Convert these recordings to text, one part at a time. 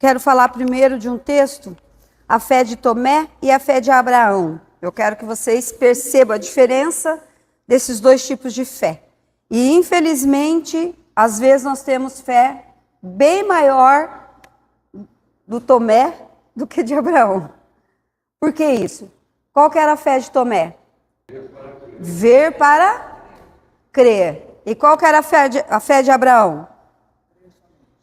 quero falar primeiro de um texto, a fé de Tomé e a fé de Abraão. Eu quero que vocês percebam a diferença desses dois tipos de fé. E, infelizmente, às vezes nós temos fé bem maior do Tomé do que de Abraão. Por que isso? Qual que era a fé de Tomé? Ver para crer. E qual que era a fé de Abraão?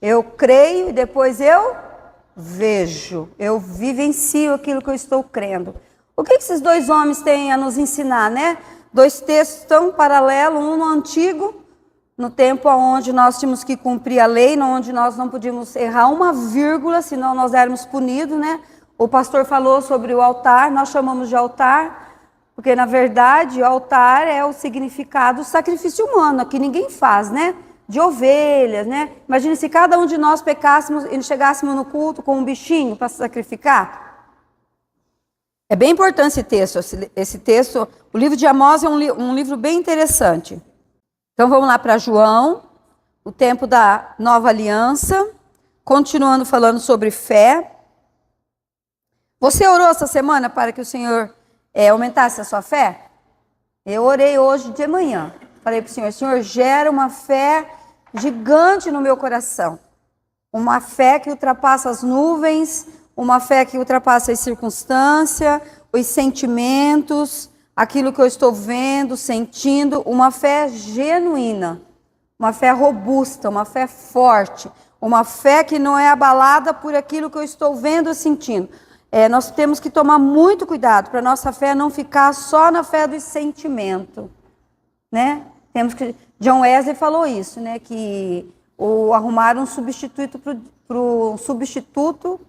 Eu creio e depois eu vejo. Eu vivencio aquilo que eu estou crendo. O que esses dois homens têm a nos ensinar, né? Dois textos tão paralelos, um no antigo, no tempo onde nós tínhamos que cumprir a lei, onde nós não podíamos errar uma vírgula, senão nós éramos punidos, né? O pastor falou sobre o altar, nós chamamos de altar, porque na verdade o altar é o significado do sacrifício humano, que ninguém faz, né? De ovelhas, né? Imagina se cada um de nós pecássemos e chegássemos no culto com um bichinho para sacrificar. É bem importante esse texto. O livro de Amós é um livro bem interessante. Então vamos lá para João, o tempo da nova aliança, continuando falando sobre fé. Você orou essa semana para que o Senhor aumentasse a sua fé? Eu orei hoje de manhã. Falei para o Senhor, Senhor, gera uma fé gigante no meu coração. Uma fé que ultrapassa as nuvens, uma fé que ultrapassa as circunstâncias, os sentimentos, aquilo que eu estou vendo, sentindo, uma fé genuína, uma fé robusta, uma fé forte, uma fé que não é abalada por aquilo que eu estou vendo e sentindo. Nós temos que tomar muito cuidado para a nossa fé não ficar só na fé do sentimento, né? Temos que... John Wesley falou isso, né? Que arrumaram um substituto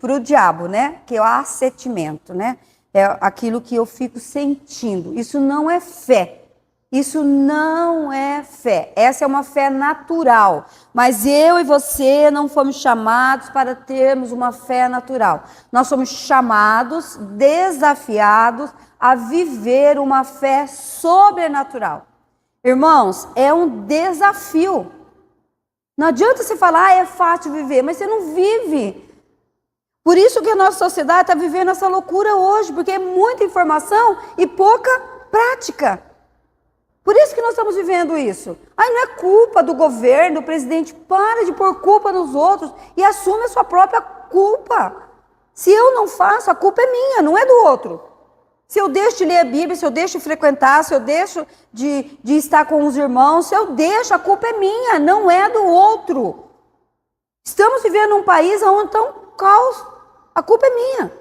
para o diabo, né? Que é o assentimento, né? É aquilo que eu fico sentindo. Isso não é fé. Isso não é fé. Essa é uma fé natural. Mas eu e você não fomos chamados para termos uma fé natural. Nós somos chamados, desafiados a viver uma fé sobrenatural. Irmãos, é um desafio. Não adianta você falar, é fácil viver, mas você não vive. Por isso que a nossa sociedade está vivendo essa loucura hoje, porque é muita informação e pouca prática. Por isso que nós estamos vivendo isso. Não é culpa do governo, do presidente. Para de pôr culpa nos outros e assume a sua própria culpa. Se eu não faço, a culpa é minha, não é do outro. Se eu deixo de ler a Bíblia, se eu deixo de frequentar, se eu deixo de estar com os irmãos, se eu deixo, a culpa é minha, não é do outro. Estamos vivendo num país onde está um caos. A culpa é minha.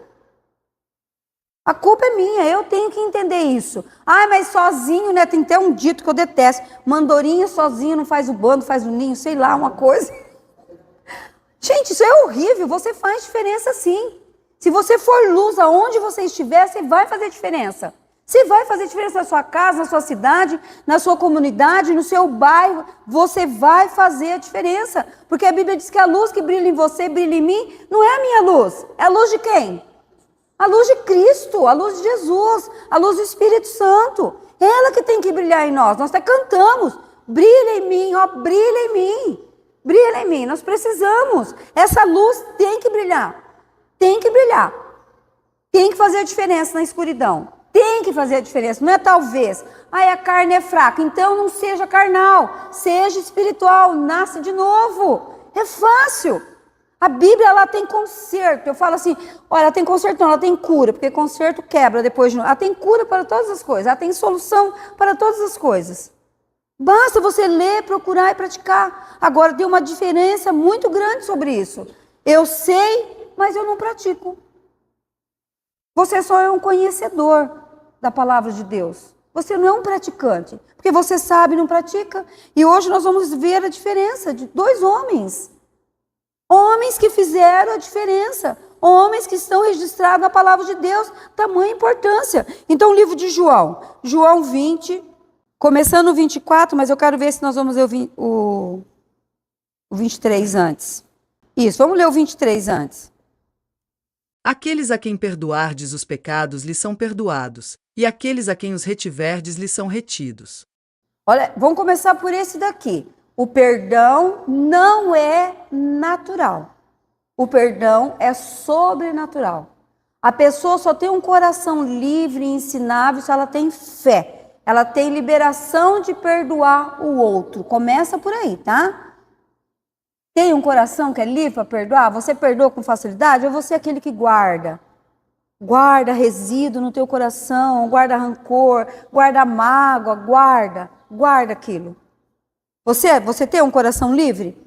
A culpa é minha, eu tenho que entender isso. Mas sozinho, né? Tem até um dito que eu detesto. Mandorinha sozinho não faz o bando, faz o ninho, sei lá, uma coisa. Gente, isso é horrível, você faz diferença sim. Se você for luz aonde você estiver, você vai fazer diferença. Você vai fazer diferença na sua casa, na sua cidade, na sua comunidade, no seu bairro. Você vai fazer a diferença. Porque a Bíblia diz que a luz que brilha em você, brilha em mim, não é a minha luz. É a luz de quem? A luz de Cristo, a luz de Jesus, a luz do Espírito Santo. É ela que tem que brilhar em nós. Nós até cantamos. Brilha em mim, ó, brilha em mim. Brilha em mim, nós precisamos. Essa luz tem que brilhar. Tem que brilhar. Tem que fazer a diferença na escuridão. Tem que fazer a diferença. Não é talvez. A carne é fraca. Então não seja carnal. Seja espiritual. Nasce de novo. É fácil. A Bíblia, ela tem conserto. Eu falo assim, olha, ela tem conserto não, ela tem cura. Porque conserto quebra depois de novo. Ela tem cura para todas as coisas. Ela tem solução para todas as coisas. Basta você ler, procurar e praticar. Agora tem uma diferença muito grande sobre isso. Eu sei, mas eu não pratico. Você só é um conhecedor da palavra de Deus. Você não é um praticante. Porque você sabe e não pratica. E hoje nós vamos ver a diferença de dois homens. Homens que fizeram a diferença. Homens que estão registrados na palavra de Deus. Tamanha importância. Então o livro de João. João 20, começando o 24, mas eu quero ver se nós vamos ler o 23 antes. Isso, vamos ler o 23 antes. Aqueles a quem perdoardes os pecados lhes são perdoados, e aqueles a quem os retiverdes lhes são retidos. Olha, vamos começar por esse daqui. O perdão não é natural. O perdão é sobrenatural. A pessoa só tem um coração livre e ensinável se ela tem fé. Ela tem liberação de perdoar o outro. Começa por aí, tá? Tem um coração que é livre para perdoar? Você perdoa com facilidade? Ou você é aquele que guarda? Guarda resíduo no teu coração, guarda rancor, guarda mágoa, guarda aquilo. Você tem um coração livre?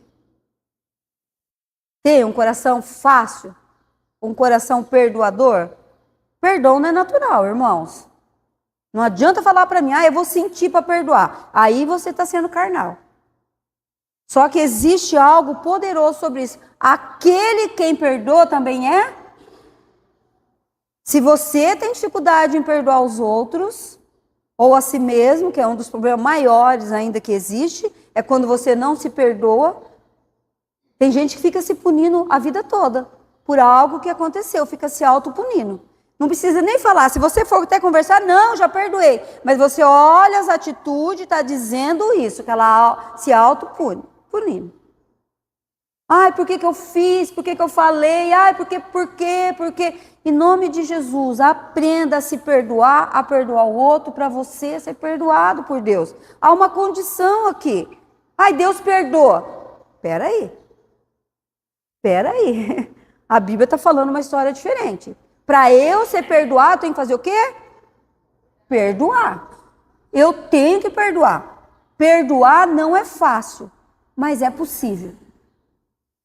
Tem um coração fácil? Um coração perdoador? Perdão não é natural, irmãos. Não adianta falar para mim, eu vou sentir para perdoar. Aí você está sendo carnal. Só que existe algo poderoso sobre isso. Aquele quem perdoa também é. Se você tem dificuldade em perdoar os outros, ou a si mesmo, que é um dos problemas maiores ainda que existe, é quando você não se perdoa. Tem gente que fica se punindo a vida toda por algo que aconteceu, fica se autopunindo. Não precisa nem falar. Se você for até conversar, não, já perdoei. Mas você olha as atitudes, está dizendo isso, que ela se autopunindo. Por que eu fiz? Por que eu falei? Por quê? Em nome de Jesus, aprenda a se perdoar, a perdoar o outro para você ser perdoado por Deus. Há uma condição aqui. Deus perdoa. Espera aí. A Bíblia está falando uma história diferente. Para eu ser perdoado, eu tenho que fazer o quê? Perdoar. Eu tenho que perdoar. Perdoar não é fácil, mas é possível.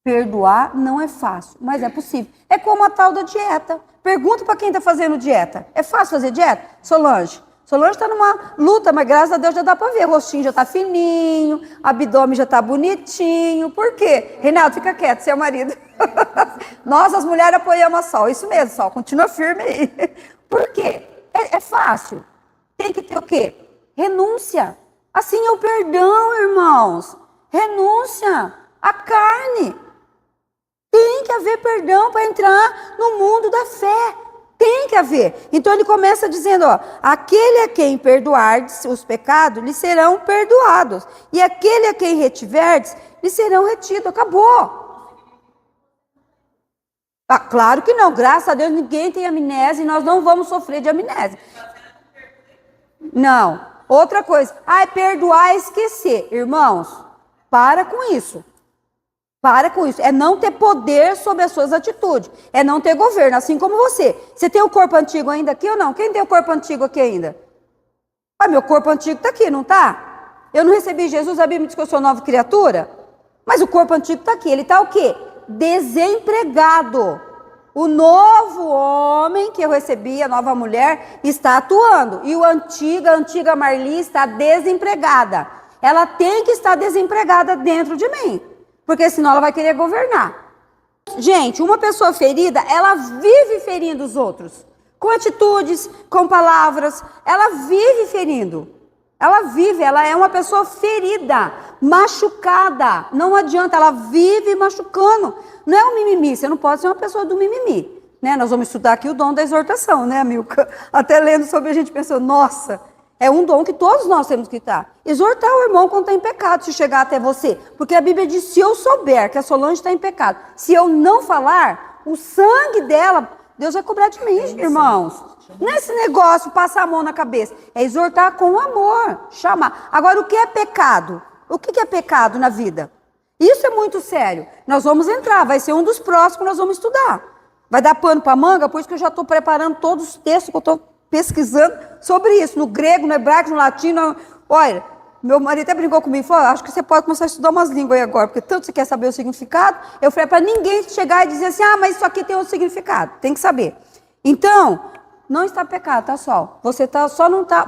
Perdoar não é fácil, mas é possível. É como a tal da dieta. Pergunta para quem está fazendo dieta. É fácil fazer dieta? Solange está numa luta, mas graças a Deus já dá para ver. O rostinho já está fininho, abdômen já está bonitinho. Por quê? Reinaldo, fica quieto, seu marido. Nós, as mulheres, apoiamos a Sol. Isso mesmo, Sol, continua firme aí. Por quê? É fácil. Tem que ter o quê? Renúncia. Assim é o perdão, irmãos. Renúncia à carne. Tem que haver perdão para entrar no mundo da fé. Tem que haver. Então ele começa dizendo, aquele a quem perdoardes os pecados, lhe serão perdoados. E aquele a quem retiverdes, lhe serão retidos. Acabou. Claro que não. Graças a Deus ninguém tem amnésia e nós não vamos sofrer de amnésia. Não. Outra coisa. Perdoar é esquecer. Irmãos, para com isso. Para com isso. É não ter poder sobre as suas atitudes. É não ter governo, assim como você. Você tem o corpo antigo ainda aqui ou não? Quem tem o corpo antigo aqui ainda? Meu corpo antigo está aqui, não está? Eu não recebi Jesus, a Bíblia diz que eu sou nova criatura. Mas o corpo antigo está aqui. Ele está o quê? Desempregado. O novo homem que eu recebi, a nova mulher, está atuando. E a antiga Marli está desempregada. Ela tem que estar desempregada dentro de mim. Porque senão ela vai querer governar. Gente, uma pessoa ferida, ela vive ferindo os outros. Com atitudes, com palavras. Ela vive ferindo. Ela é uma pessoa ferida, machucada. Não adianta, ela vive machucando. Não é um mimimi, você não pode ser uma pessoa do mimimi. Nós vamos estudar aqui o dom da exortação, Milka? Até lendo sobre a gente pensou, nossa... É um dom que todos nós temos que estar. Exortar o irmão quando está em pecado, se chegar até você. Porque a Bíblia diz, se eu souber que a Solange está em pecado, se eu não falar, o sangue dela, Deus vai cobrar de mim, irmãos. Não é esse negócio, passar a mão na cabeça. É exortar com amor, chamar. Agora, o que é pecado? O que é pecado na vida? Isso é muito sério. Nós vamos entrar, vai ser um dos próximos que nós vamos estudar. Vai dar pano para manga, por isso que eu já estou preparando todos os textos que eu estou pesquisando sobre isso, no grego, no hebraico, no latino. Olha, meu marido até brincou comigo, falou, acho que você pode começar a estudar umas línguas aí agora, porque tanto você quer saber o significado. Eu falei, para ninguém chegar e dizer assim, mas isso aqui tem outro significado, tem que saber. Então, não está pecado, tá, Sol? Você só não está,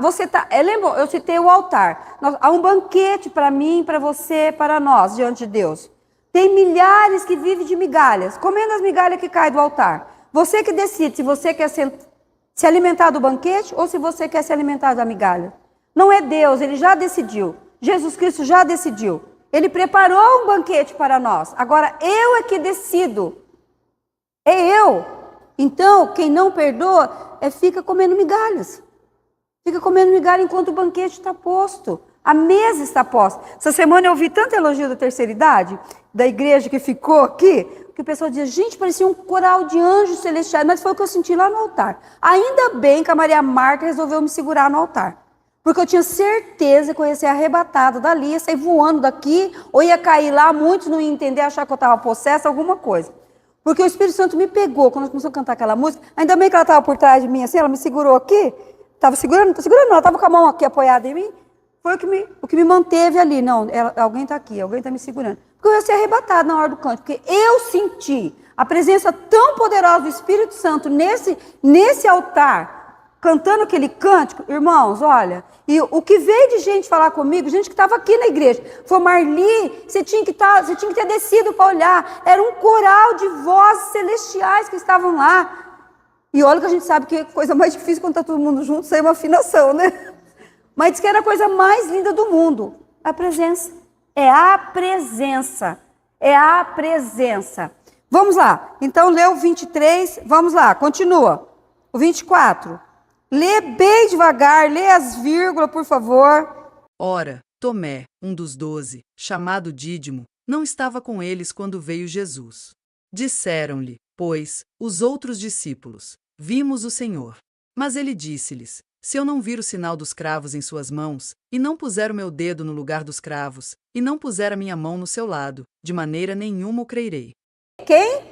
lembrou, eu citei o altar. Há um banquete para mim, para você, para nós, diante de Deus. Tem milhares que vivem de migalhas, comendo as migalhas que caem do altar. Você que decide se você quer se alimentar do banquete ou se você quer se alimentar da migalha. Não é Deus, Ele já decidiu. Jesus Cristo já decidiu. Ele preparou um banquete para nós. Agora, eu é que decido. É eu. Então, quem não perdoa, fica comendo migalhas. Fica comendo migalha enquanto o banquete está posto. A mesa está posta. Essa semana eu ouvi tanto elogio da terceira idade, da igreja que ficou aqui, que o pessoal dizia, gente, parecia um coral de anjos celestiais, mas foi o que eu senti lá no altar. Ainda bem que a Maria Marta resolveu me segurar no altar. Porque eu tinha certeza que eu ia ser arrebatada dali, ia sair voando daqui, ou ia cair lá, muitos não iam entender, achar que eu estava possessa, alguma coisa. Porque o Espírito Santo me pegou, quando nós começamos a cantar aquela música, ainda bem que ela estava por trás de mim, assim, ela me segurou aqui, estava segurando não, ela estava com a mão aqui apoiada em mim, foi o que me manteve ali, não, alguém está aqui, alguém está me segurando. Porque eu ia ser arrebatada na hora do canto, porque eu senti a presença tão poderosa do Espírito Santo nesse altar, cantando aquele cântico, irmãos, olha, e o que veio de gente falar comigo, gente que estava aqui na igreja, foi Marli, você tinha que ter descido para olhar, era um coral de vozes celestiais que estavam lá. E olha que a gente sabe que a coisa mais difícil quando está todo mundo junto, isso é uma afinação, né? Mas diz que era a coisa mais linda do mundo, a presença. É a presença, é a presença. Vamos lá, então lê o 23, vamos lá, continua. O 24. Lê bem devagar, lê as vírgulas, por favor. Ora, Tomé, um dos 12, chamado Dídimo, não estava com eles quando veio Jesus. Disseram-lhe, pois, os outros discípulos, vimos o Senhor. Mas ele disse-lhes, se eu não vir o sinal dos cravos em suas mãos, e não puser o meu dedo no lugar dos cravos, e não puser a minha mão no seu lado, de maneira nenhuma o creirei. Quem?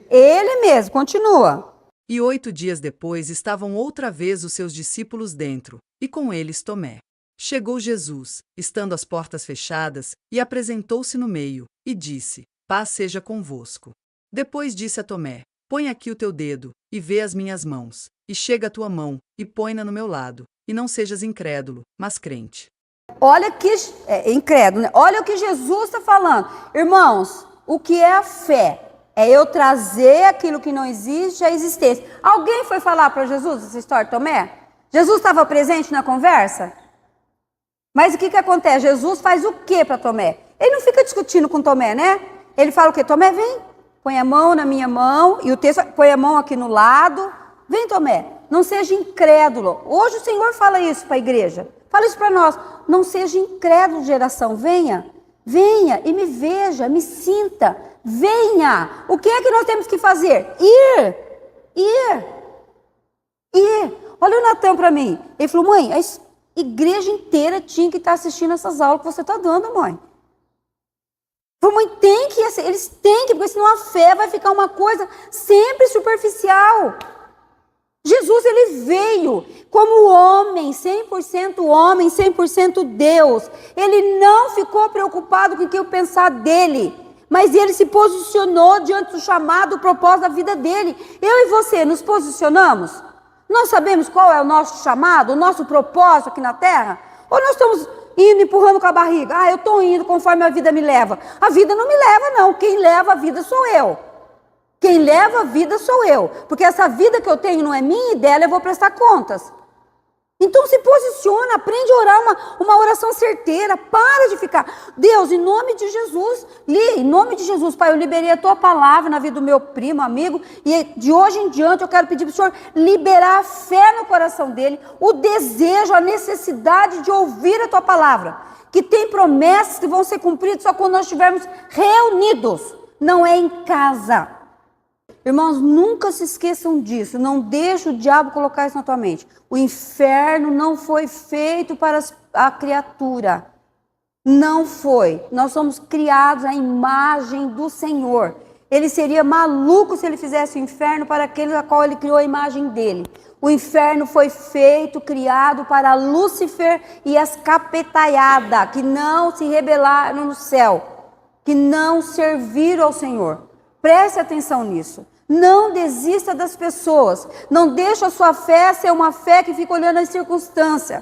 Ele mesmo, continua. E 8 dias depois estavam outra vez os seus discípulos dentro, e com eles Tomé. Chegou Jesus, estando as portas fechadas, e apresentou-se no meio, e disse, paz seja convosco. Depois disse a Tomé, põe aqui o teu dedo, e vê as minhas mãos, e chega a tua mão, e põe-na no meu lado, e não sejas incrédulo, mas crente. Olha que, incrédulo, né? Olha o que Jesus está falando. Irmãos, o que é a fé? É eu trazer aquilo que não existe à existência. Alguém foi falar para Jesus essa história de Tomé? Jesus estava presente na conversa? Mas o que acontece? Jesus faz o que para Tomé? Ele não fica discutindo com Tomé, né? Ele fala o quê? Tomé, vem, põe a mão na minha mão, e o texto põe a mão aqui no lado. Vem, Tomé, não seja incrédulo. Hoje o Senhor fala isso para a igreja. Fala isso para nós. Não seja incrédulo, geração. Venha, venha e me veja, me sinta. Venha! O que é que nós temos que fazer? Ir! Olha o Natan para mim. Ele falou, mãe, a igreja inteira tinha que estar assistindo essas aulas que você está dando, mãe. Falei, mãe, tem que, eles têm que, porque senão a fé vai ficar uma coisa sempre superficial. Jesus, ele veio como homem, 100% Deus. Ele não ficou preocupado com o que eu pensar dele. Mas ele se posicionou diante do chamado, do propósito da vida dele. Eu e você nos posicionamos? Nós sabemos qual é o nosso chamado, o nosso propósito aqui na terra? Ou nós estamos indo, empurrando com a barriga? Eu estou indo conforme a vida me leva. A vida não me leva, não. Quem leva a vida sou eu. Quem leva a vida sou eu. Porque essa vida que eu tenho não é minha e dela eu vou prestar contas. Então se posiciona, aprende a orar uma oração certeira, para de ficar, Deus, em nome de Jesus, em nome de Jesus, Pai, eu liberei a Tua palavra na vida do meu primo, amigo, e de hoje em diante eu quero pedir para o Senhor liberar a fé no coração dele, o desejo, a necessidade de ouvir a Tua palavra, que tem promessas que vão ser cumpridas só quando nós estivermos reunidos, não é em casa. Irmãos, nunca se esqueçam disso, não deixe o diabo colocar isso na tua mente. O inferno não foi feito para a criatura, não foi. Nós somos criados à imagem do Senhor. Ele seria maluco se ele fizesse o inferno para aquele a qual ele criou a imagem dele. O inferno foi feito, criado para Lúcifer e as capetaiadas, que não se rebelaram no céu, que não serviram ao Senhor. Preste atenção nisso. Não desista das pessoas. Não deixa a sua fé ser uma fé que fica olhando as circunstâncias.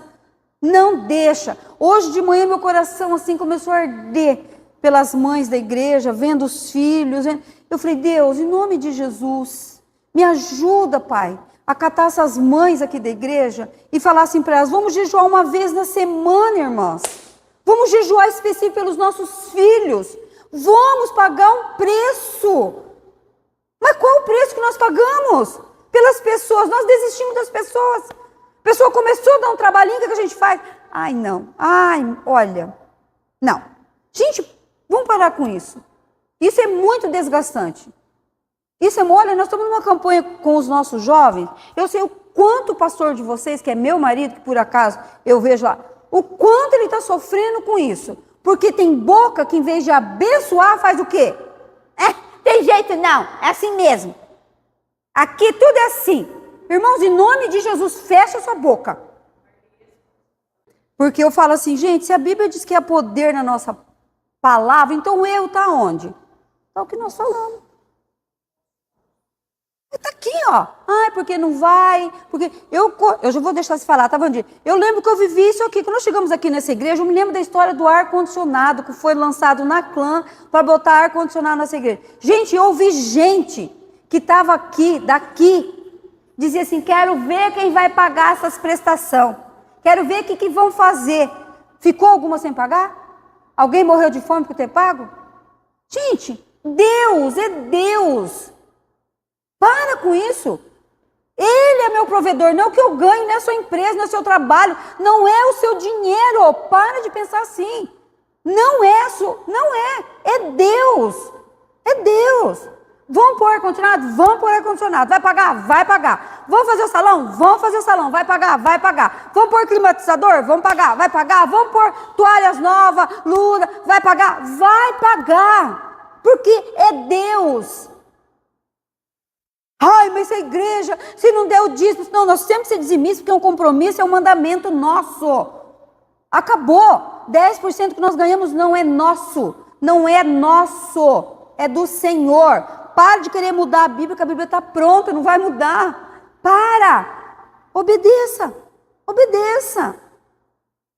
Não deixa. Hoje de manhã meu coração assim começou a arder pelas mães da igreja, vendo os filhos. Eu falei, Deus, em nome de Jesus, me ajuda, Pai, a catar essas mães aqui da igreja e falar assim para elas, vamos jejuar uma vez na semana, irmãs. Vamos jejuar específico pelos nossos filhos. Vamos pagar um preço. Mas qual o preço que nós pagamos? Pelas pessoas. Nós desistimos das pessoas. A pessoa começou a dar um trabalhinho, o que a gente faz? Ai, não. Ai, olha. Não. Gente, vamos parar com isso. Isso é muito desgastante. Isso é mole, nós estamos numa campanha com os nossos jovens. Eu sei o quanto o pastor de vocês, que é meu marido, que por acaso eu vejo lá, o quanto ele está sofrendo com isso. Porque tem boca que em vez de abençoar, faz o quê? Tem jeito não, é assim mesmo. Aqui tudo é assim. Irmãos, em nome de Jesus, fecha sua boca. Porque eu falo assim, gente, se a Bíblia diz que há poder na nossa palavra, então o erro está onde? Está o que nós falamos. Está aqui, ó. Ai, porque não vai, porque eu já vou deixar você falar, tá, Vandir? Eu lembro que eu vivi isso aqui. Quando nós chegamos aqui nessa igreja, eu me lembro da história do ar-condicionado que foi lançado na Clã para botar ar-condicionado nessa igreja. Gente, eu ouvi gente que estava aqui, daqui, dizia assim, quero ver quem vai pagar essas prestações. Quero ver o que vão fazer. Ficou alguma sem pagar? Alguém morreu de fome por ter pago? Gente, Deus é Deus. Para com isso. Ele é meu provedor, não é o que eu ganho, não é a sua empresa, não é o seu trabalho, não é o seu dinheiro. Para de pensar assim. Não é Deus. É Deus. Vão pôr ar-condicionado? Vão pôr ar-condicionado. Vai pagar? Vai pagar. Vão fazer o salão? Vão fazer o salão. Vai pagar? Vai pagar. Vão pôr climatizador? Vão pagar? Vai pagar. Vão pôr toalhas novas, luz? Vai pagar? Vai pagar. Porque é Deus. Ai, mas a igreja, se não der o dízimo, não, nós temos que ser dizimistas, porque é um compromisso, é um mandamento nosso. Acabou. 10% que nós ganhamos não é nosso. Não é nosso. É do Senhor. Para de querer mudar a Bíblia, que a Bíblia está pronta, não vai mudar. Para. Obedeça. Obedeça.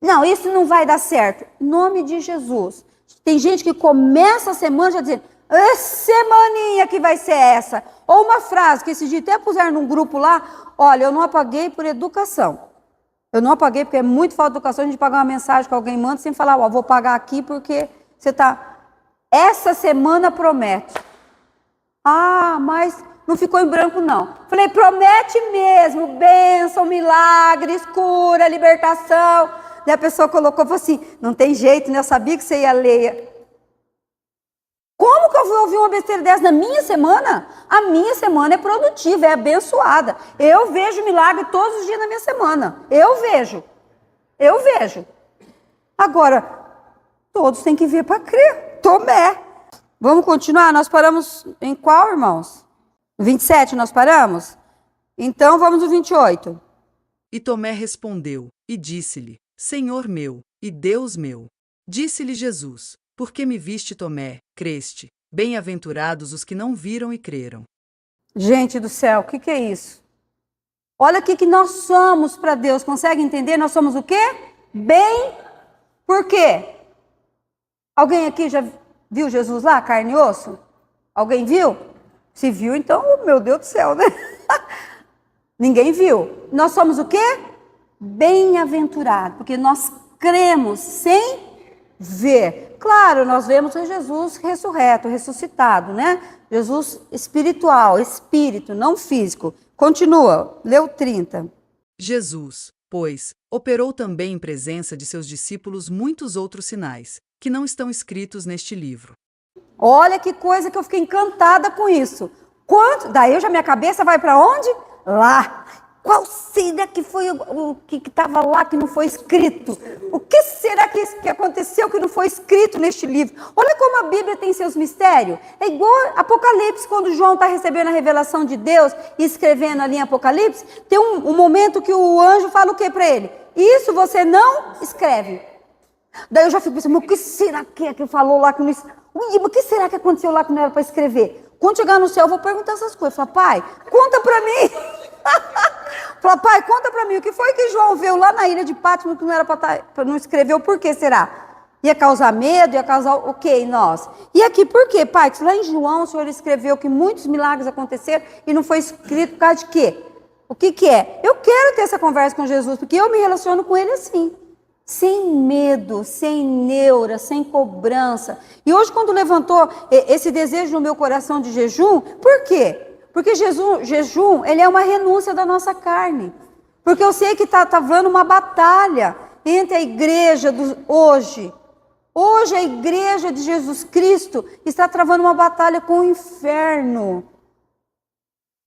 Não, isso não vai dar certo. Em nome de Jesus. Tem gente que começa a semana já dizendo, semaninha que vai ser essa. Ou uma frase que esses dias até puseram num grupo lá, olha, eu não apaguei por educação. Eu não apaguei porque é muito falta de educação a gente pagar uma mensagem que alguém manda sem falar, ó, vou pagar aqui porque você está... Essa semana promete. Ah, mas não ficou em branco não. Falei, promete mesmo, bênção, milagres, cura, libertação. Daí a pessoa colocou, falou assim, não tem jeito, né? Eu sabia que você ia ler. Como que eu vou ouvir uma besteira dessa na minha semana? A minha semana é produtiva, é abençoada. Eu vejo milagre todos os dias na minha semana. Eu vejo. Agora, todos têm que vir para crer. Tomé. Vamos continuar? Nós paramos em qual, irmãos? 27 nós paramos? Então vamos no 28. E Tomé respondeu e disse-lhe, Senhor meu e Deus meu. Disse-lhe Jesus, por que me viste, Tomé, creste? Bem-aventurados os que não viram e creram. Gente do céu, o que é isso? Olha o que nós somos para Deus. Consegue entender? Nós somos o quê? Bem. Por quê? Alguém aqui já viu Jesus lá, carne e osso? Alguém viu? Se viu, então, meu Deus do céu, né? Ninguém viu. Nós somos o quê? Bem-aventurado, porque nós cremos sem ver. Claro, nós vemos Jesus ressurreto, ressuscitado, né? Jesus espiritual, espírito, não físico. Continua, leu 30. Jesus, pois, operou também em presença de seus discípulos muitos outros sinais, que não estão escritos neste livro. Olha que coisa que eu fiquei encantada com isso. Daí minha cabeça vai para onde? Lá. Qual será que foi o que estava lá que não foi escrito? O que será que aconteceu que não foi escrito neste livro? Olha como a Bíblia tem seus mistérios. É igual Apocalipse, quando João está recebendo a revelação de Deus e escrevendo ali em Apocalipse, tem um momento que o anjo fala o que para ele? Isso você não escreve. Daí eu já fico pensando, mas o que será que falou lá que não... Ui, mas o que será que aconteceu lá que não era para escrever? Quando chegar no céu, eu vou perguntar essas coisas. Falar, pai, conta para mim. Falar, pai, conta para mim, o que foi que João viu lá na ilha de Patmos que não era para não escrever? O porquê será? Ia causar medo, ia causar o quê em nós? E aqui, por quê, pai? Que lá em João o Senhor escreveu que muitos milagres aconteceram e não foi escrito por causa de quê? O que é? Eu quero ter essa conversa com Jesus, porque eu me relaciono com ele assim. Sem medo, sem neura, sem cobrança. E hoje, quando levantou esse desejo no meu coração de jejum, por quê? Porque jejum, ele é uma renúncia da nossa carne. Porque eu sei que está havendo uma batalha entre a igreja hoje. Hoje a igreja de Jesus Cristo está travando uma batalha com o inferno.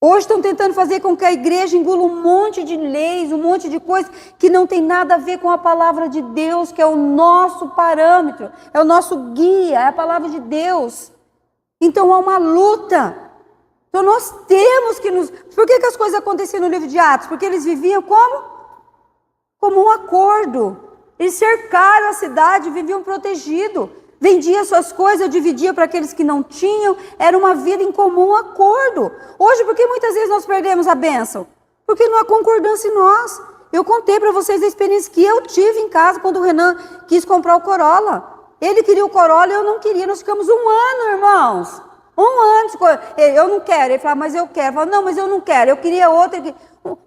Hoje estão tentando fazer com que a igreja engula um monte de leis, um monte de coisas que não tem nada a ver com a palavra de Deus, que é o nosso parâmetro, é o nosso guia, é a palavra de Deus. Então há uma luta. Então nós temos que nos... Por que as coisas aconteciam no livro de Atos? Porque eles viviam como? Como um acordo. Eles cercaram a cidade, viviam protegidos. Vendia suas coisas, dividia para aqueles que não tinham. Era uma vida em comum acordo. Hoje, por que muitas vezes nós perdemos a bênção? Porque não há concordância em nós. Eu contei para vocês a experiência que eu tive em casa quando o Renan quis comprar o Corolla. Ele queria o Corolla e eu não queria. Nós ficamos 1 ano, irmãos. 1 ano. Eu não quero. Ele falava, mas eu quero. Eu falava, não, mas eu não quero. Eu queria outro.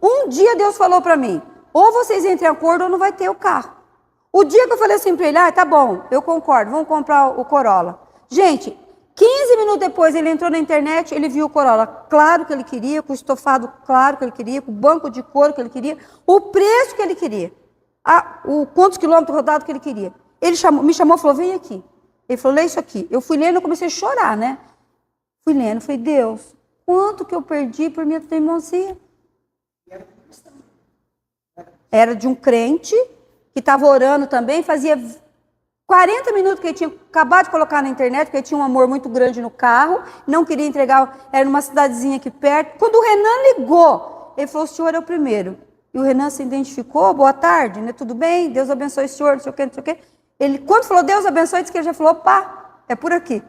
Um dia Deus falou para mim, ou vocês entrem em acordo ou não vai ter o carro. O dia que eu falei assim para ele, tá bom, eu concordo, vamos comprar o Corolla. Gente, 15 minutos depois ele entrou na internet, ele viu o Corolla, claro que ele queria, com o estofado claro que ele queria, com o banco de couro que ele queria, o preço que ele queria, quantos quilômetros rodados que ele queria. Ele me chamou e falou, vem aqui. Ele falou, lê isso aqui. Eu fui lendo, eu comecei a chorar, né? Fui lendo, falei, Deus, quanto que eu perdi por minha teimosia? Era de um crente que estava orando também, fazia 40 minutos que ele tinha acabado de colocar na internet, porque ele tinha um amor muito grande no carro, não queria entregar, era numa cidadezinha aqui perto. Quando o Renan ligou, ele falou, o senhor é o primeiro. E o Renan se identificou, boa tarde, né? Tudo bem? Deus abençoe o senhor, não sei o quê, não sei o quê. Ele, quando falou Deus abençoe, disse que ele já falou, pá, é por aqui.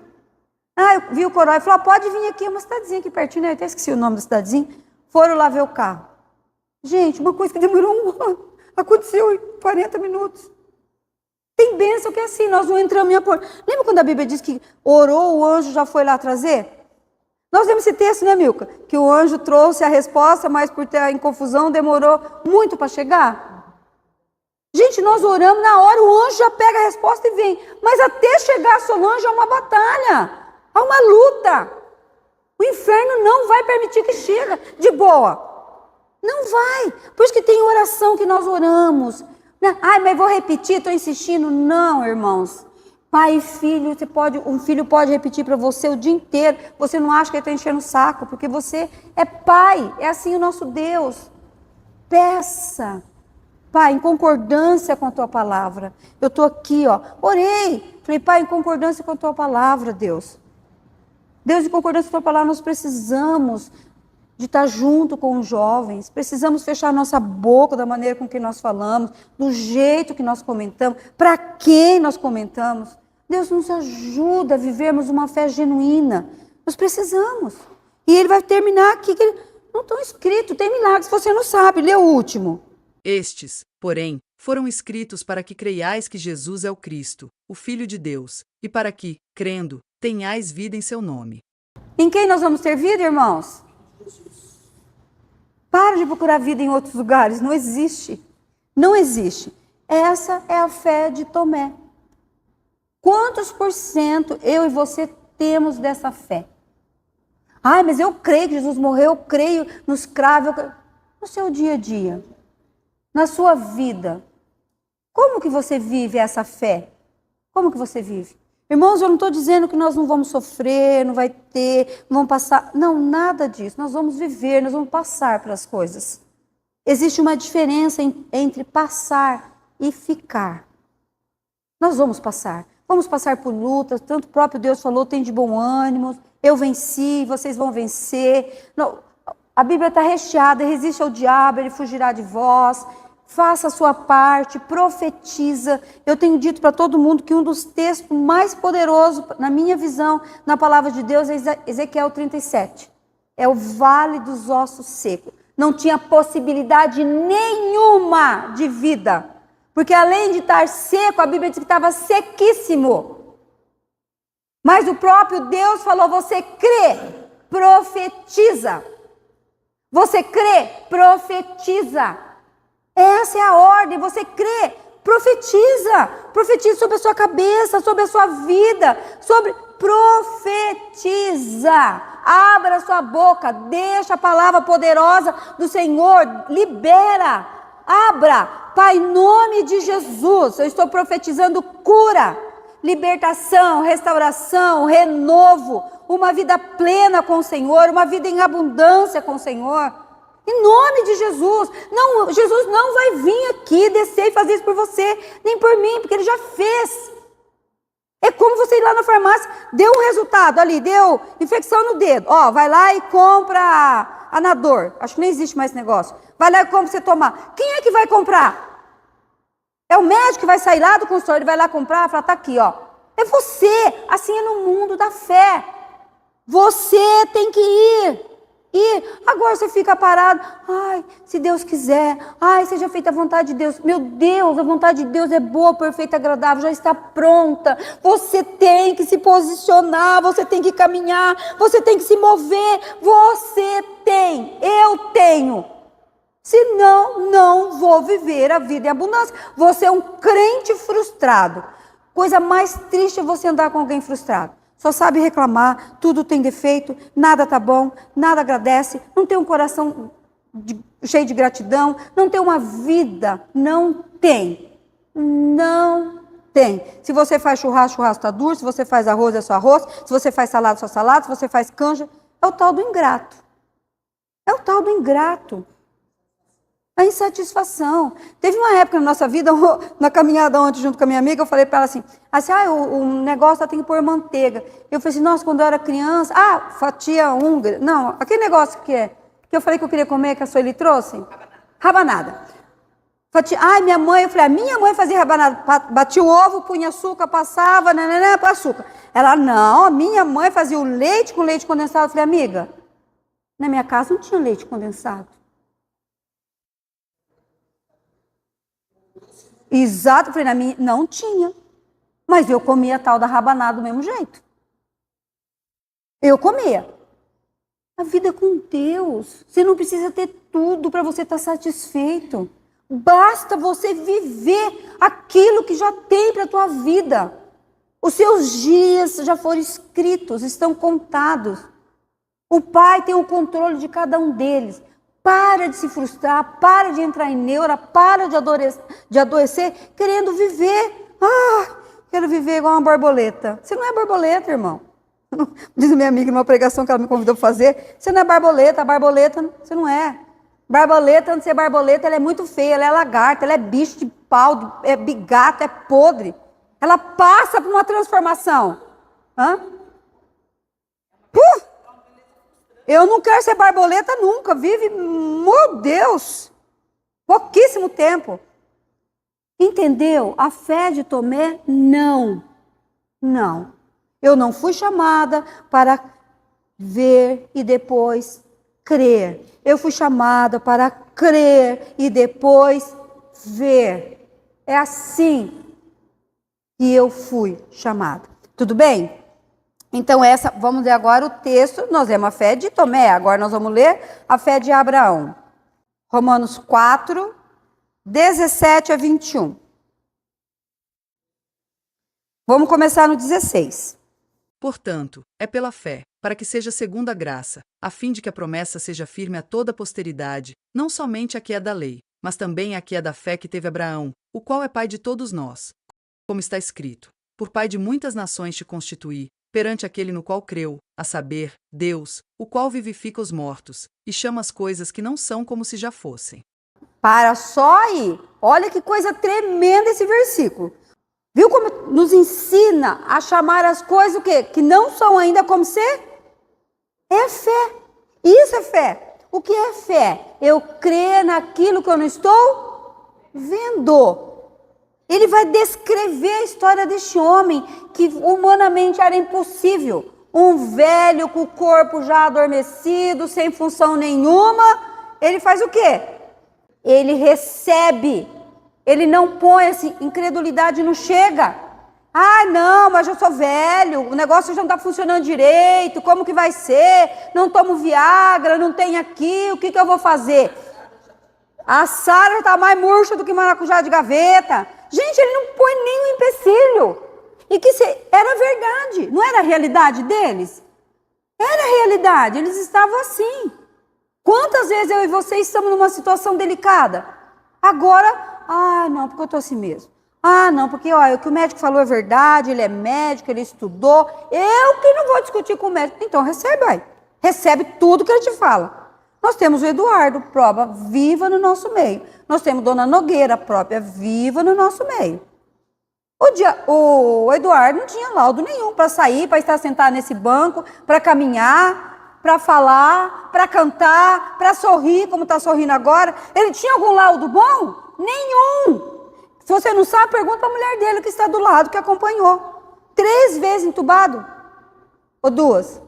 Eu vi o Corolla, ele falou, pode vir aqui, é uma cidadezinha aqui pertinho, né? Eu até esqueci o nome da cidadezinha. Foram lá ver o carro. Gente, uma coisa que demorou 1 ano. Aconteceu em 40 minutos. Tem bênção que é assim, nós não entramos em acordo. Lembra quando a Bíblia diz que orou, o anjo já foi lá trazer? Nós lemos esse texto, né, Milka? Que o anjo trouxe a resposta, mas por ter em confusão demorou muito para chegar. Gente, nós oramos na hora, o anjo já pega a resposta e vem. Mas até chegar a Solange é uma batalha, há uma luta. O inferno não vai permitir que chegue de boa. Não vai. Por isso que tem oração que nós oramos. Mas vou repetir, estou insistindo. Não, irmãos. Pai e filho, um filho pode repetir para você o dia inteiro. Você não acha que ele está enchendo o saco, porque você é pai. É assim o nosso Deus. Peça. Pai, em concordância com a tua palavra. Eu estou aqui, orei. Falei, Pai, em concordância com a tua palavra, Deus. Deus, em concordância com a tua palavra, nós precisamos de estar junto com os jovens, precisamos fechar nossa boca da maneira com que nós falamos, do jeito que nós comentamos, para quem nós comentamos. Deus nos ajuda a vivermos uma fé genuína. Nós precisamos. E ele vai terminar aqui, que não estão escritos, tem milagres, se você não sabe, lê o último. Estes, porém, foram escritos para que creiais que Jesus é o Cristo, o Filho de Deus, e para que, crendo, tenhais vida em seu nome. Em quem nós vamos ter vida, irmãos? Para de procurar vida em outros lugares, não existe. Não existe. Essa é a fé de Tomé. Quantos por cento eu e você temos dessa fé? Mas eu creio que Jesus morreu, eu creio nos cravos. No seu dia a dia, na sua vida, como que você vive essa fé? Como que você vive? Irmãos, eu não estou dizendo que nós não vamos sofrer, não vai ter, não vamos passar. Não, nada disso. Nós vamos viver, nós vamos passar pelas coisas. Existe uma diferença entre passar e ficar. Nós vamos passar. Vamos passar por lutas, tanto o próprio Deus falou, tem de bom ânimo, eu venci, vocês vão vencer. Não, a Bíblia está recheada, resiste ao diabo, ele fugirá de vós. Faça a sua parte, profetiza. Eu tenho dito para todo mundo que um dos textos mais poderosos, na minha visão, na palavra de Deus, é Ezequiel 37. É o vale dos ossos secos. Não tinha possibilidade nenhuma de vida. Porque além de estar seco, a Bíblia diz que estava sequíssimo. Mas o próprio Deus falou, você crê, profetiza. Você crê, profetiza. Essa é a ordem, você crê, profetiza. Profetiza sobre a sua cabeça, sobre a sua vida, profetiza. Abra a sua boca, deixa a palavra poderosa do Senhor, libera, abra. Pai, em nome de Jesus, eu estou profetizando cura. libertação, restauração, renovo, uma vida plena com o Senhor, uma vida em abundância com o Senhor. Em nome de Jesus. Não, Jesus não vai vir aqui, descer e fazer isso por você, nem por mim, porque Ele já fez. É como você ir lá na farmácia, deu um resultado ali, deu infecção no dedo. Ó, vai lá e compra Anador. Acho que nem existe mais esse negócio. Vai lá e compra pra você tomar. Quem é que vai comprar? É o médico que vai sair lá do consultório, ele vai lá comprar e falar, tá aqui, ó. É você. Assim é no mundo da fé. Você tem que ir. E agora você fica parado. Ai, se Deus quiser. Ai, seja feita a vontade de Deus. Meu Deus, a vontade de Deus é boa, perfeita, agradável, já está pronta. Você tem que se posicionar, você tem que caminhar, você tem que se mover. Você tem, eu tenho. Senão, não vou viver a vida em abundância. Você é um crente frustrado. Coisa mais triste é você andar com alguém frustrado. Só sabe reclamar, tudo tem defeito, nada tá bom, nada agradece, não tem um coração cheio de gratidão, não tem uma vida, não tem. Não tem. Se você faz churrasco, churrasco está duro, se você faz arroz, é só arroz, se você faz salada, só salada, se você faz canja, é o tal do ingrato. É o tal do ingrato. A insatisfação. Teve uma época na nossa vida, na caminhada ontem junto com a minha amiga, eu falei para ela assim, o negócio tem que pôr manteiga. Eu falei assim, nossa, quando eu era criança, fatia húngara, não, aquele negócio que eu falei que eu queria comer, que a Sueli trouxe? Rabanada. Fatia, minha mãe, eu falei, a minha mãe fazia rabanada, batia o ovo, punha açúcar, passava, para açúcar. Ela, não, a minha mãe fazia o leite com leite condensado. Eu falei, amiga, na minha casa não tinha leite condensado. Exato, eu falei, na minha, não tinha. Mas eu comia a tal da rabanada do mesmo jeito. Eu comia. A vida é com Deus. Você não precisa ter tudo para você estar satisfeito. Basta você viver aquilo que já tem para a tua vida. Os seus dias já foram escritos, estão contados. O Pai tem o controle de cada um deles. Para de se frustrar, para de entrar em neura, para de adoecer, querendo viver. Quero viver igual uma borboleta. Você não é borboleta, irmão. Diz a minha amiga numa pregação que ela me convidou para fazer. Você não é borboleta, a borboleta você não é. Borboleta, antes de ser borboleta, ela é muito feia, ela é lagarta, ela é bicho de pau, é bigato, é podre. Ela passa por uma transformação. Eu não quero ser borboleta nunca, vive, meu Deus, pouquíssimo tempo. Entendeu? A fé de Tomé, não. Eu não fui chamada para ver e depois crer. Eu fui chamada para crer e depois ver. É assim que eu fui chamada. Tudo bem? Então, vamos ler agora o texto. Nós lemos a fé de Tomé, agora nós vamos ler a fé de Abraão. Romanos 4, 17 a 21. Vamos começar no 16. Portanto, é pela fé, para que seja segundo a graça, a fim de que a promessa seja firme a toda a posteridade, não somente a que é da lei, mas também a que é da fé que teve Abraão, o qual é pai de todos nós. Como está escrito, por pai de muitas nações te constituí, perante aquele no qual creu, a saber, Deus, o qual vivifica os mortos, e chama as coisas que não são como se já fossem. Para só aí, olha que coisa tremenda esse versículo. Viu como nos ensina a chamar as coisas o quê? Que não são ainda como se? É fé. Isso é fé. O que é fé? Eu crer naquilo que eu não estou vendo. Ele vai descrever a história deste homem que humanamente era impossível. Um velho com o corpo já adormecido, sem função nenhuma. Ele faz o quê? Ele recebe. Ele não põe assim, incredulidade não chega. Não, mas eu sou velho, o negócio já não está funcionando direito, como que vai ser? Não tomo Viagra, não tenho aqui, o que eu vou fazer? A Sara está mais murcha do que maracujá de gaveta. Gente, ele não põe nenhum empecilho. E que era verdade, não era a realidade deles? Era a realidade, eles estavam assim. Quantas vezes eu e você estamos numa situação delicada? Agora, não, porque eu estou assim mesmo. Ah, não, porque ó, o que o médico falou é verdade, ele é médico, ele estudou. Eu que não vou discutir com o médico. Então recebe, aí. Recebe tudo que ele te fala. Nós temos o Eduardo, prova viva no nosso meio. Nós temos Dona Nogueira, própria viva no nosso meio. O Eduardo não tinha laudo nenhum para sair, para estar sentado nesse banco, para caminhar, para falar, para cantar, para sorrir, como está sorrindo agora. Ele tinha algum laudo bom? Nenhum. Se você não sabe, pergunta para a mulher dele que está do lado, que acompanhou. 3 vezes entubado? Ou 2?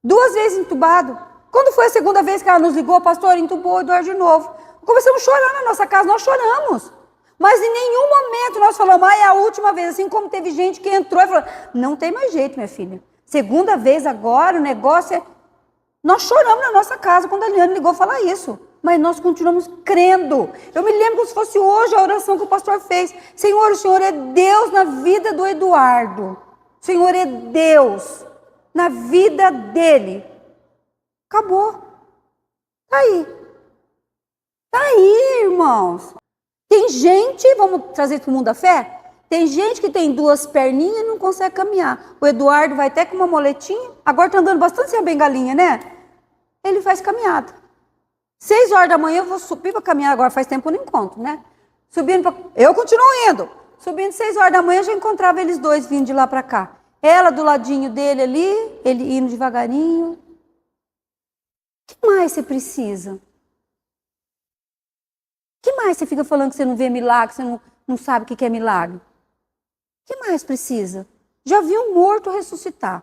2 vezes entubado. Quando foi a segunda vez que ela nos ligou, pastor, entubou o Eduardo de novo. Começamos a chorar na nossa casa, nós choramos. Mas em nenhum momento nós falamos, é a última vez. Assim como teve gente que entrou e falou, não tem mais jeito, minha filha. Segunda vez agora, o negócio é... Nós choramos na nossa casa quando a Eliane ligou falar isso. Mas nós continuamos crendo. Eu me lembro como se fosse hoje a oração que o pastor fez. Senhor, o Senhor é Deus na vida do Eduardo. O Senhor é Deus na vida dele. Acabou. Tá aí. Tá aí, irmãos. Tem gente, vamos trazer para o mundo da fé? Tem gente que tem 2 perninhas e não consegue caminhar. O Eduardo vai até com uma moletinha. Agora está andando bastante sem a bengalinha, né? Ele faz caminhada. 6 horas da manhã eu vou subir para caminhar agora. Faz tempo que eu não encontro, né? Subindo pra... Eu continuo indo. Subindo 6 horas da manhã, eu já encontrava eles 2 vindo de lá para cá. Ela do ladinho dele ali, ele indo devagarinho. O que mais você precisa? O que mais você fica falando que você não vê milagre, que você não sabe o que é milagre? O que mais precisa? Já vi um morto ressuscitar.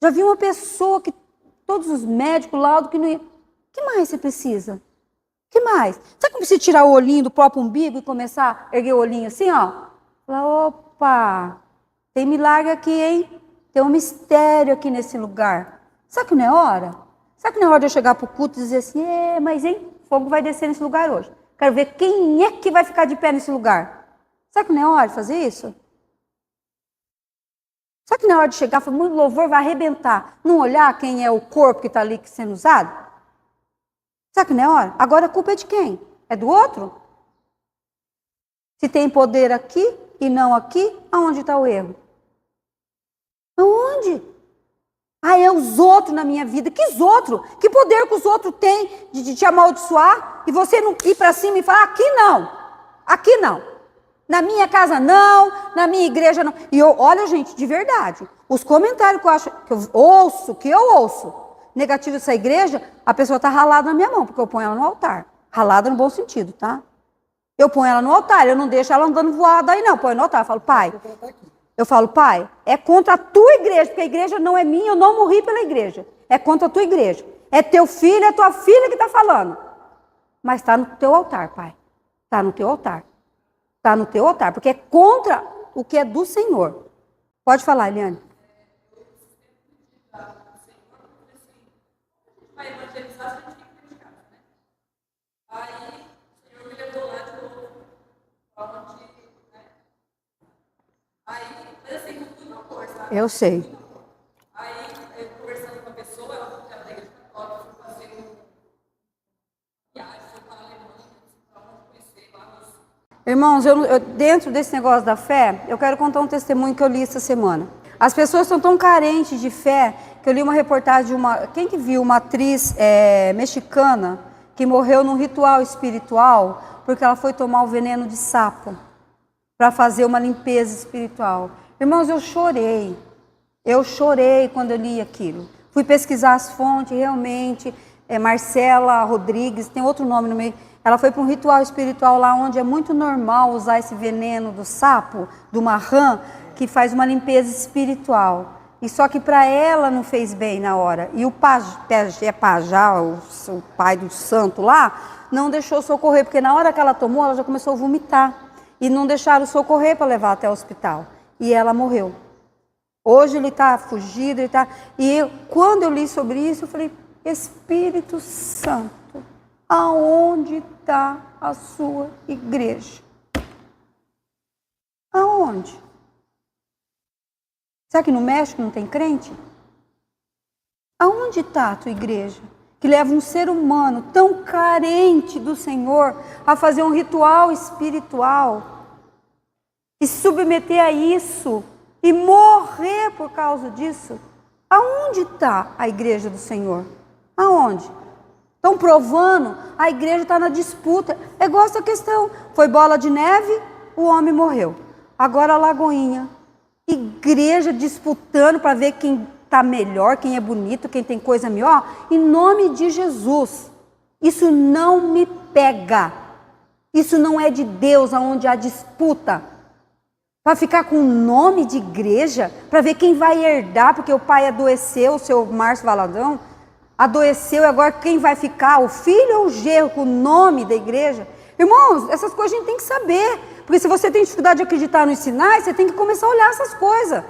Já vi uma pessoa que todos os médicos, laudo, que não ia... O que mais você precisa? O que mais? Sabe que precisa tirar o olhinho do próprio umbigo e começar a erguer o olhinho assim, ó? Falar, opa, tem milagre aqui, hein? Tem um mistério aqui nesse lugar. Sabe que não é hora? Sabe que não é hora de eu chegar para o culto e dizer assim, mas hein, fogo vai descer nesse lugar hoje. Quero ver quem é que vai ficar de pé nesse lugar. Sabe que não é hora de fazer isso? Sabe que não é hora de chegar, foi muito louvor, vai arrebentar. Não olhar quem é o corpo que está ali sendo usado? Sabe que não é hora? Agora a culpa é de quem? É do outro? Se tem poder aqui e não aqui, aonde está o erro? Aonde? É os outros na minha vida. Que os outros? Que poder que os outros têm de te amaldiçoar e você não ir para cima e falar, aqui não, aqui não. Na minha casa não, na minha igreja não. E olha, gente, de verdade, os comentários que eu ouço, negativo dessa igreja, a pessoa está ralada na minha mão, porque eu ponho ela no altar. Ralada no bom sentido, tá? Eu ponho ela no altar, eu não deixo ela andando voada aí não, eu ponho no altar, eu falo, pai, é contra a tua igreja, porque a igreja não é minha, eu não morri pela igreja. É contra a tua igreja. É teu filho, é tua filha que está falando. Mas está no teu altar, pai. Está no teu altar. Está no teu altar, porque é contra o que é do Senhor. Pode falar, Eliane. Vai evangelizar, a gente tem que predicar, né? Aí, o Senhor me levou lá de novo, onde, né? Aí, mas assim, com tudo no amor, sabe? Eu sei. Aí, eu conversando com a pessoa, ela era da igreja católica, fui fazer viagem, fui para a Alemanha, para onde conhecer lá nos... Irmãos, dentro desse negócio da fé, eu quero contar um testemunho que eu li essa semana. As pessoas estão tão carentes de fé que eu li uma reportagem de uma... Quem que viu? Uma atriz mexicana que morreu num ritual espiritual porque ela foi tomar o veneno de sapo para fazer uma limpeza espiritual. Irmãos, eu chorei. Eu chorei quando eu li aquilo. Fui pesquisar as fontes, realmente. Marcela Rodrigues, tem outro nome no meio. Ela foi para um ritual espiritual lá onde é muito normal usar esse veneno do sapo, do marrã, que faz uma limpeza espiritual. E só que para ela não fez bem na hora. E o pajá, o pai do santo lá, não deixou socorrer, porque na hora que ela tomou, ela já começou a vomitar. E não deixaram socorrer para levar até o hospital. E ela morreu. Hoje ele está fugido, E quando eu li sobre isso, eu falei, Espírito Santo, aonde está a sua igreja? Aonde? Será que no México não tem crente? Aonde está a tua igreja? Que leva um ser humano tão carente do Senhor a fazer um ritual espiritual. e se submeter a isso e morrer por causa disso, aonde está a igreja do Senhor? Aonde? Estão provando, a igreja está na disputa. É igual essa questão. Foi bola de neve, o homem morreu. Agora a Lagoinha. Igreja disputando para ver quem está melhor, quem é bonito, quem tem coisa melhor. Em nome de Jesus. Isso não me pega. Isso não é de Deus, aonde há disputa. Para ficar com o nome de igreja, para ver quem vai herdar, porque o pai adoeceu, o seu Márcio Valadão, adoeceu, e agora quem vai ficar, o filho ou o genro, com o nome da igreja? Irmãos, essas coisas a gente tem que saber, porque se você tem dificuldade de acreditar nos sinais, você tem que começar a olhar essas coisas.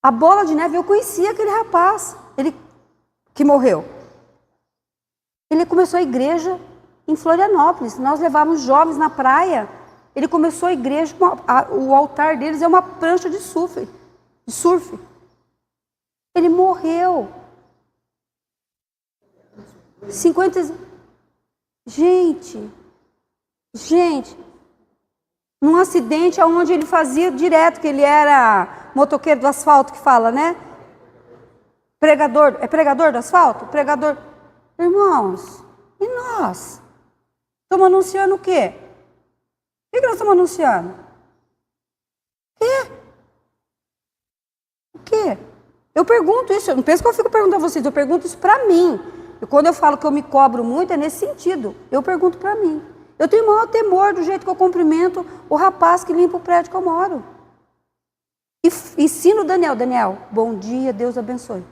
A bola de neve, eu conhecia aquele rapaz, ele que morreu. Ele começou a igreja em Florianópolis, nós levávamos jovens na praia. Ele começou a igreja, o altar deles é uma prancha de surf. Ele morreu. 50... Gente, num acidente onde ele fazia direto, que ele era motoqueiro do asfalto, que fala, né? Pregador, é pregador do asfalto? Pregador. Irmãos, e nós? Estamos anunciando o quê? O que nós estamos anunciando? O quê? Eu pergunto isso, eu não penso que eu fico perguntando a vocês, eu pergunto isso para mim. E quando eu falo que eu me cobro muito, é nesse sentido. Eu pergunto para mim. Eu tenho o maior temor do jeito que eu cumprimento o rapaz que limpa o prédio que eu moro. E ensino o Daniel. Daniel, bom dia, Deus abençoe.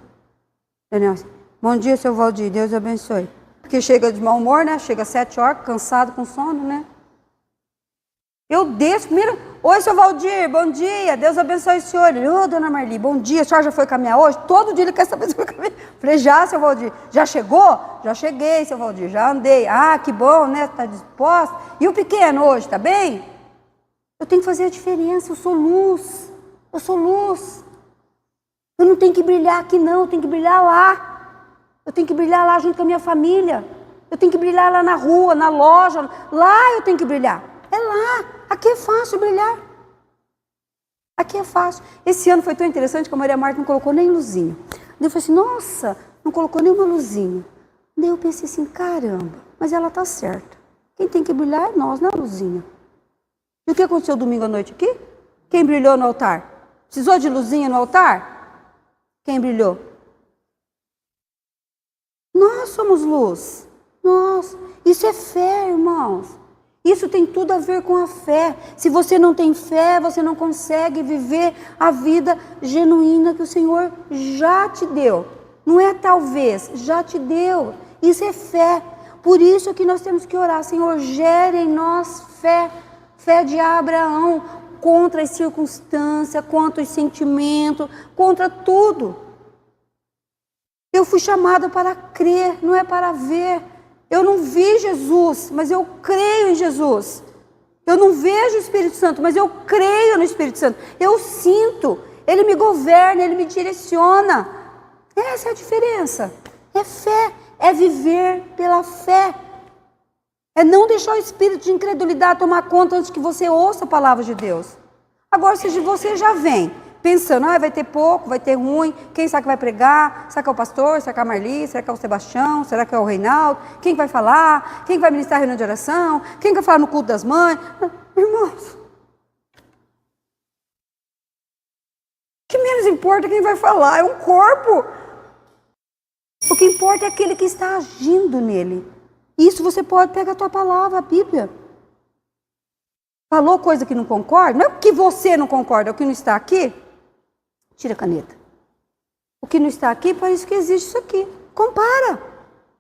Daniel, bom dia, seu Valdir, Deus abençoe. Porque chega de mau humor, né? Chega às 7 horas, cansado, com sono, né? Eu desço primeiro. Oi, seu Valdir, bom dia, Deus abençoe o senhor. Ô, dona Marli, bom dia, a senhora já foi caminhar hoje? Todo dia ele quer saber se foi caminhar. Falei, já, seu Valdir. Já chegou? Já cheguei, seu Valdir, já andei. Ah, que bom, né? Está disposto? E o pequeno hoje, tá bem? Eu tenho que fazer a diferença, eu sou luz. Eu sou luz. Eu não tenho que brilhar aqui não, eu tenho que brilhar lá. Eu tenho que brilhar lá junto com a minha família. Eu tenho que brilhar lá na rua, na loja. Lá eu tenho que brilhar. É lá. Aqui é fácil brilhar. Aqui é fácil. Esse ano foi tão interessante que a Maria Marta não colocou nem luzinha. Daí eu falei assim, nossa, não colocou nenhuma luzinha. Daí eu pensei assim, caramba, mas ela tá certa. Quem tem que brilhar é nós, não é a luzinha. E o que aconteceu domingo à noite aqui? Quem brilhou no altar? Precisou de luzinha no altar? Quem brilhou? Nós somos luz. Nós. Isso é fé, irmãos. Isso tem tudo a ver com a fé. Se você não tem fé, você não consegue viver a vida genuína que o Senhor já te deu. Não é talvez, já te deu. Isso é fé. Por isso que nós temos que orar. Senhor, gere em nós fé. Fé de Abraão contra as circunstâncias, contra os sentimentos, contra tudo. Eu fui chamada para crer, não é para ver. Eu não vi Jesus, mas eu creio em Jesus. Eu não vejo o Espírito Santo, mas eu creio no Espírito Santo. Eu sinto, ele me governa, ele me direciona. Essa é a diferença. É fé, é viver pela fé. É não deixar o espírito de incredulidade tomar conta antes que você ouça a palavra de Deus. Agora, se você já vem pensando, vai ter pouco, vai ter ruim, quem será que vai pregar? Será que é o pastor? Será que é a Marli? Será que é o Sebastião? Será que é o Reinaldo? Quem vai falar? Quem vai ministrar a reunião de oração? Quem vai falar no culto das mães? Irmãos, o que menos importa é quem vai falar, é um corpo. O que importa é aquele que está agindo nele. Isso você pode pegar a tua palavra, a Bíblia. Falou coisa que não concorda? Não é o que você não concorda, é o que não está aqui. Tira a caneta. O que não está aqui, para isso que existe isso aqui. Compara.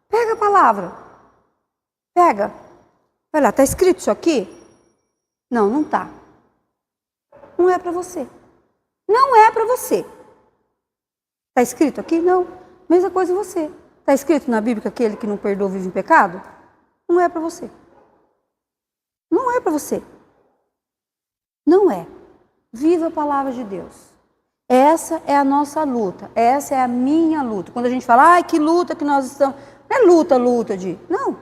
Pega a palavra. Pega. Vai lá, está escrito isso aqui? Não, não está. Não é para você. Não é para você. Está escrito aqui? Não. Mesma coisa você. Está escrito na Bíblia que aquele que não perdoa vive em pecado? Não é para você. Não é para você. Não é. Viva a palavra de Deus. Essa é a nossa luta. Essa é a minha luta. Quando a gente fala, que luta que nós estamos... Não é luta de... Não.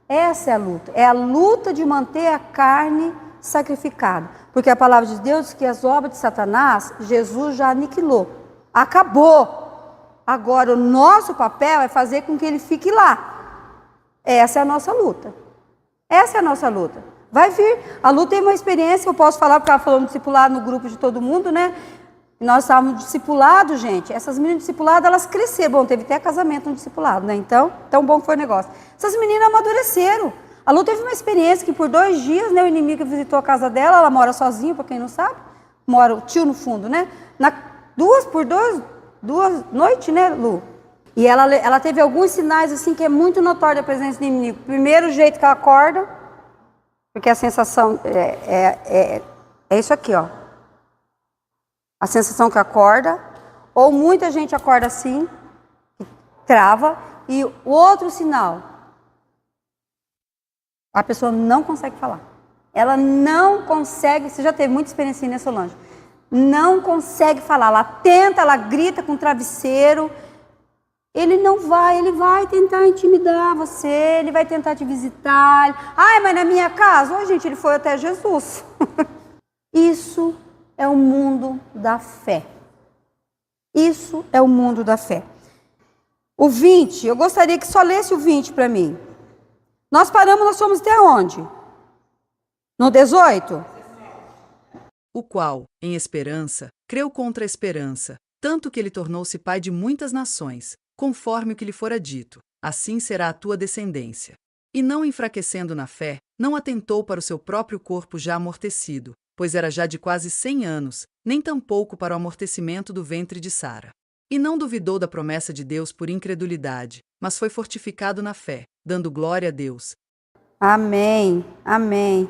Essa é a luta. É a luta de manter a carne sacrificado. Porque a palavra de Deus diz que as obras de Satanás, Jesus já aniquilou. Acabou. Agora, o nosso papel é fazer com que ele fique lá. Essa é a nossa luta. Essa é a nossa luta. Vai vir. A luta tem uma experiência, eu posso falar, porque eu estava falando discipulado no grupo de todo mundo, né? Nós estávamos discipulados, gente. Essas meninas discipuladas, elas cresceram. Bom, teve até casamento no discipulado, né? Então, tão bom que foi o negócio. Essas meninas amadureceram. A Lu teve uma experiência que por 2 dias, né, o inimigo visitou a casa dela. Ela mora sozinha, para quem não sabe. Mora o tio no fundo, né? Duas noites, né, Lu? E ela teve alguns sinais, assim, que é muito notório da presença do inimigo. Primeiro, o jeito que ela acorda, porque a sensação é isso aqui, ó. A sensação que acorda, ou muita gente acorda assim, trava, e o outro sinal, a pessoa não consegue falar. Ela não consegue, você já teve muita experiência nessa, Solange? Não consegue falar, ela tenta, ela grita com o travesseiro, ele não vai, ele vai tentar intimidar você, ele vai tentar te visitar. Ai, mas na minha casa, oh, gente, ele foi até Jesus. Isso é o mundo da fé. Isso é o mundo da fé. O 20, eu gostaria que só lesse o 20 para mim. Nós fomos até onde? No 18? O qual, em esperança, creu contra a esperança, tanto que ele tornou-se pai de muitas nações, conforme o que lhe fora dito, assim será a tua descendência. E não enfraquecendo na fé, não atentou para o seu próprio corpo já amortecido, pois era já de quase 100 anos, nem tampouco para o amortecimento do ventre de Sara. E não duvidou da promessa de Deus por incredulidade, mas foi fortificado na fé, dando glória a Deus. Amém, amém.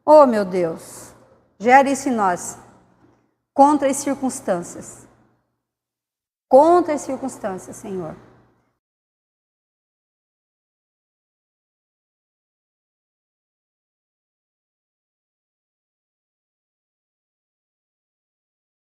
Oh, meu Deus, gera isso em nós, contra as circunstâncias. Contra as circunstâncias, Senhor.